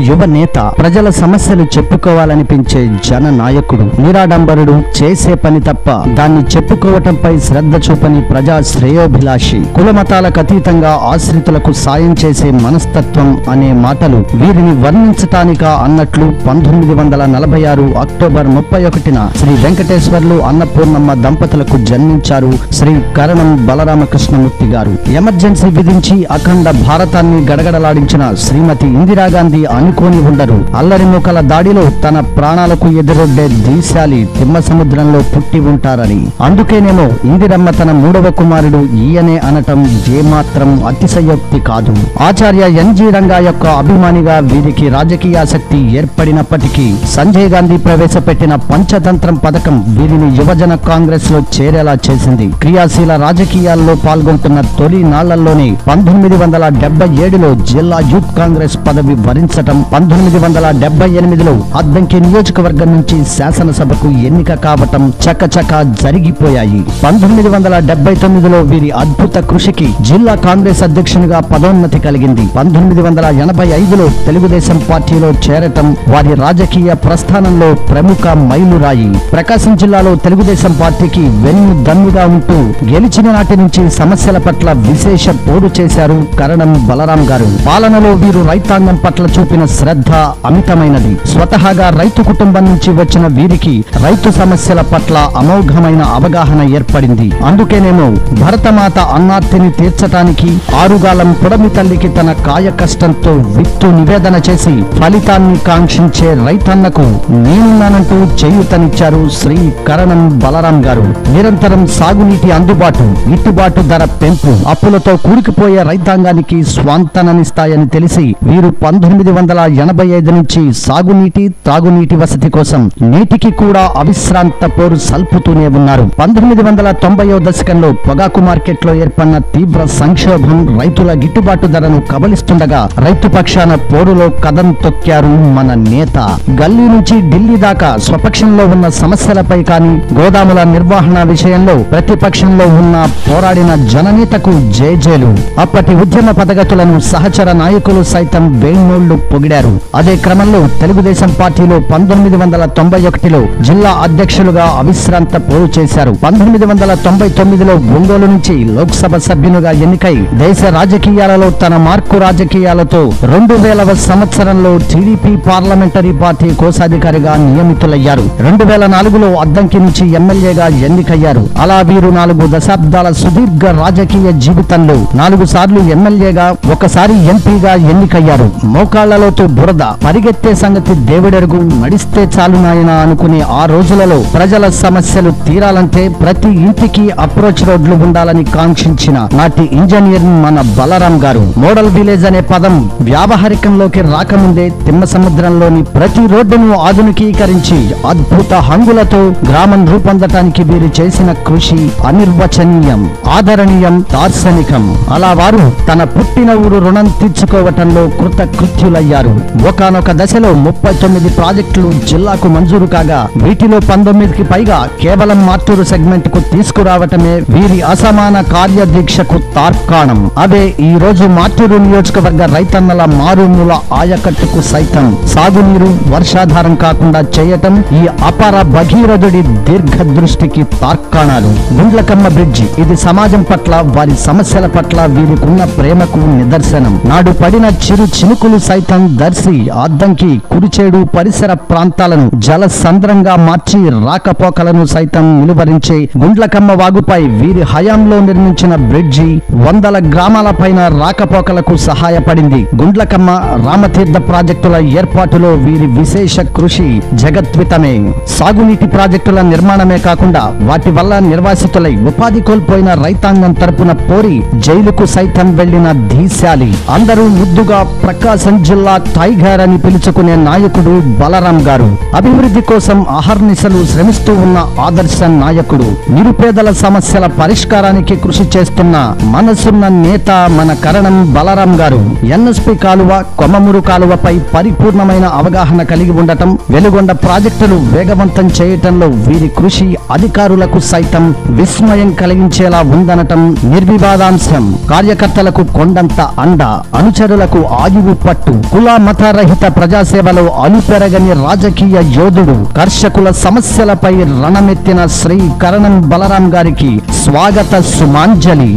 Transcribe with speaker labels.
Speaker 1: యువ నేత, ప్రజల సమస్యలు చెప్పుకోవాలనిపించే జన నాయకుడు, నిరాడంబరుడు, చేసే పని తప్ప దాన్ని చెప్పుకోవటంపై శ్రద్ధ చూపని ప్రజా శ్రేయోభిలాషి, కులమతాలకు అతీతంగా ఆశ్రితులకు సాయం చేసే మనస్తత్వం అనే మాటలు వీరిని వర్ణించటానికా అన్నట్లు 1946 అక్టోబర్ 31న శ్రీ వెంకటేశ్వర్లు అన్నపూర్ణమ్మ దంపతులకు జన్మించారు శ్రీ కరణం బలరామకృష్ణమూర్తి గారు. ఎమర్జెన్సీ విధించి అఖండ భారతాన్ని గడగడలాడించిన శ్రీమతి ఇందిరాగాంధీ అనుకోని ఉండరు. అల్లరి మూకల దాడిలో తన ప్రాణాలకు ఎదురొడ్డే దీశాలి తిమ్మసముద్రంలో పుట్టి ఉంటారని, అందుకేనేమో ఇందిరమ్మ తన 3వ కుమారుడు ఈయనే అనటం ఏమాత్రం అతిశయోక్తి కాదు. ఆచార్య ఎన్జి రంగా యొక్క అభిమానిగా వీరికి రాజకీయాసక్తి ఏర్పడినప్పటికీ సంజయ్ గాంధీ ప్రవేశపెట్టిన పంచతంత్రం పథకం వీరిని యువజన కాంగ్రెస్ లో చేరేలా చేసింది. క్రియాశీల రాజకీయాల్లో పాల్గొంటున్న తొలి నాళ్లలోనే 1977లో జిల్లా యూత్ కాంగ్రెస్ పదవి వరించటం, 1978లో అద్దంకి నియోజకవర్గం నుంచి శాసనసభకు ఎన్నిక కావటం చకచకా జరిగిపోయాయి. 1979లో వీరి అద్భుత కృషికి జిల్లా కాంగ్రెస్ అధ్యక్షునిగా పదోన్నతి కలిగింది. 1985లో తెలుగుదేశం పార్టీలో చేరటం వారి రాజకీయ ప్రస్థానంలో ప్రముఖ మైలురాయి. ప్రకాశం జిల్లాలో తెలుగుదేశం పార్టీకి వెన్ను దన్నుగా ఉంటూ గెలిచిన నాటి నుంచి సమస్యల పట్ల విశేష పోరు చేశారు కరణం బలరాం గారు. పాలనలో వీరు రైతాంగం పట్ల చూపిన శ్రద్ధ అమితమైనది. స్వతహాగా రైతు కుటుంబం నుంచి వచ్చిన వీరికి రైతు సమస్యల పట్ల అమోఘమైన అవగాహన ఏర్పడింది. అందుకేనేమో భరతమాత అన్నార్తిని తీర్చటానికి ఆరుగాలం పుడమి తల్లికి తన కాయ కష్టంతో విత్తు నివేదన చేసి ఫలితాన్ని కాంక్షించే రైతన్నకు నేనున్నానంటూ చేయూతనిచ్చారు శ్రీ కరణం బలరాం గారు. నిరంతరం సాగునీటి అందుబాటు, గిట్టుబాటు ధర పెంపు అప్పులతో కూరుకుపోయే రైతాంగానికి స్వాంతననిస్తాయని తెలిసి వీరు 1985 నుంచి సాగునీటి, తాగునీటి వసతి కోసం నీటికి కూడా అవిశ్రాంత పోరు సల్పుతూనే ఉన్నారు. 1990వ దశకంలో పొగాకు మార్కెట్లో ఏర్పడిన తీవ్ర సంక్షోభం రైతుల గిట్టుబాటు ధరను కబలిస్తుండగా రైతు పక్షాన పోరులో కదం తొక్కారు మన నేత. గల్లీ నుంచి ఢిల్లీ దాకా స్వపక్షంలో ఉన్న సమస్యలపై కానీ, గోదాముల నిర్వహణ విషయంలో ప్రతిపక్షంలో ఉన్న పోరాడిన జననేతకు జేజేలు. అప్పటి ఉద్యమ పదగతులను సహచర నాయకులు సైతం వేణోళ్లు పొగిడారు. అదే క్రమంలో తెలుగుదేశం పార్టీలో 1991లో జిల్లా అధ్యక్షులుగా అవిశ్రాంత పోరు చేశారు. 1999లో ఒంగోలు నుంచి లోక్సభ సభ్యునిగా ఎన్నికై దేశ రాజకీయాలలో తన మార్కు రాజకీయాలతో 2000వ సంవత్సరంలో టీడీపీ పార్లమెంటరీ పార్టీ కోశాధికారిగా నియమితులయ్యారు. 2004లో అద్దంకి నుంచి ఎమ్మెల్యేగా ఎన్నికయ్యారు. అలా వీరు 4 దశాబ్దాల సుదీర్ఘ రాజకీయ జీవితంలో 4 సార్లు ఎమ్మెల్యేగా, ఒకసారి ఎంపీగా ఎన్నికయ్యారు. మోకాళ్లలోతో బురద, పరిగెత్తే సంగతి దేవుడెరుగు, నడిస్తే చాలు నాయన అనుకునే ఆ రోజులలో ప్రజల సమస్యలు తీరాలంటే ప్రతి ఇంటికి అప్రోచ్ రోడ్లు ఉండాలని కాంక్షించిన నాటి ఇంజనీర్ మన బలరాం గారు. మోడల్ విలేజ్ అనే పదం వ్యావహారికంలోకి రాకముందే తిమ్మసముద్రంలోని ప్రతి రోడ్డును ఆధునికీకరించి అద్భుత హంగులతో గ్రామం రూపొందటానికి వీరు చేసిన కృషి అనిర్వచనీయం, ఆదరణీయం, దార్శనికం. అలా వారు తన పుట్టిన ఊరు రుణం తీర్చుకోవటంలో కృతకృత్యులయ్యారు. ఒకానొక దశలో 39 ప్రాజెక్టులు జిల్లాకు మంజూరు కాగా వీటిలో 19కి పైగా కేవలం మార్టూరు సెగ్మెంట్ కు తీసుకురావటమే వీరి అసమాన కార్యదీక్షకు తార్కాణం. అవే ఈ రోజు మార్టూరు నియోజకవర్గ రైతన్నల మారుమూల ఆయకట్టుకు సైతం సాగునీరు, వర్షాధారం కాకుండా చేయటం ఈ అపర భగీరథుడి దీర్ఘ దృష్టికి తార్కాణాలు. గుండ్లకమ్మ బ్రిడ్జి, ఇది సమాజం పట్ల, వారి సమస్యల పట్ల వీరికున్న ప్రేమకు నిదర్శనం. నాడు పడిన చిరు చినుకులు సైతం దర్శి, అద్దంకి, కురిచేడు పరిసర ప్రాంతాలను జల సంద్రంగా మార్చి రాకపోకలను సైతం నిలువరించే గుండ్లకమ్మ వాగుపై వీరి హయాంలో నిర్మించిన బ్రిడ్జి వందల గ్రామాల పైన రాకపోకలకు సహాయపడింది. గుండ్లకమ్మ, రామతీర్థ ప్రాజెక్టుల ఏర్పాటులో వీరి విశేష కృషి జగద్వితమే. సాగునీటి ప్రాజెక్టుల నిర్మాణమే కాకుండా వాటి వల్ల నిర్వాసితులై ఉపాధి కోల్పోయిన రైతాంగం తరపున పోరి జైలుకు సైతం వెళ్లిన ధీశాలి. అందరూ ముద్దుగా ప్రకాశం జిల్లా టైగర్ అని పిలుచుకునే నాయకుడు బలరాం గారు. అభివృద్ధి కోసం అహర్నిశలు శ్రమిస్తూ ఉన్న ఆదర్శ నాయకుడు. నిరుపేదల సమస్యల పరిష్కారానికి కృషి చేస్తున్న మనసున్న నేత మన కరణం బలరాం గారు. ఎన్ఎస్పి కాలువ, కొమ్మమూరు కాలువపై పరిపూర్ణమైన అవగాహన కలిగి ఉండటం, వెలుగొండ ప్రాజెక్టులు వేగవంతం చేయటంలో వీరి కృషి అధికారులకు సైతం విస్మయం కలిగించేలా ఉందనటం నిర్వివాదాంశం. కార్యకర్తలకు కొండంత అండ, అనుచరులకు ఆయువు పట్టు, కుల కుల మతరహిత ప్రజాసేవలో అలుపెరగని రాజకీయ యోధుడు, కర్షకుల సమస్యలపై రణమెత్తిన శ్రీ కరణం బలరాం గారికి స్వాగత సుమాంజలి.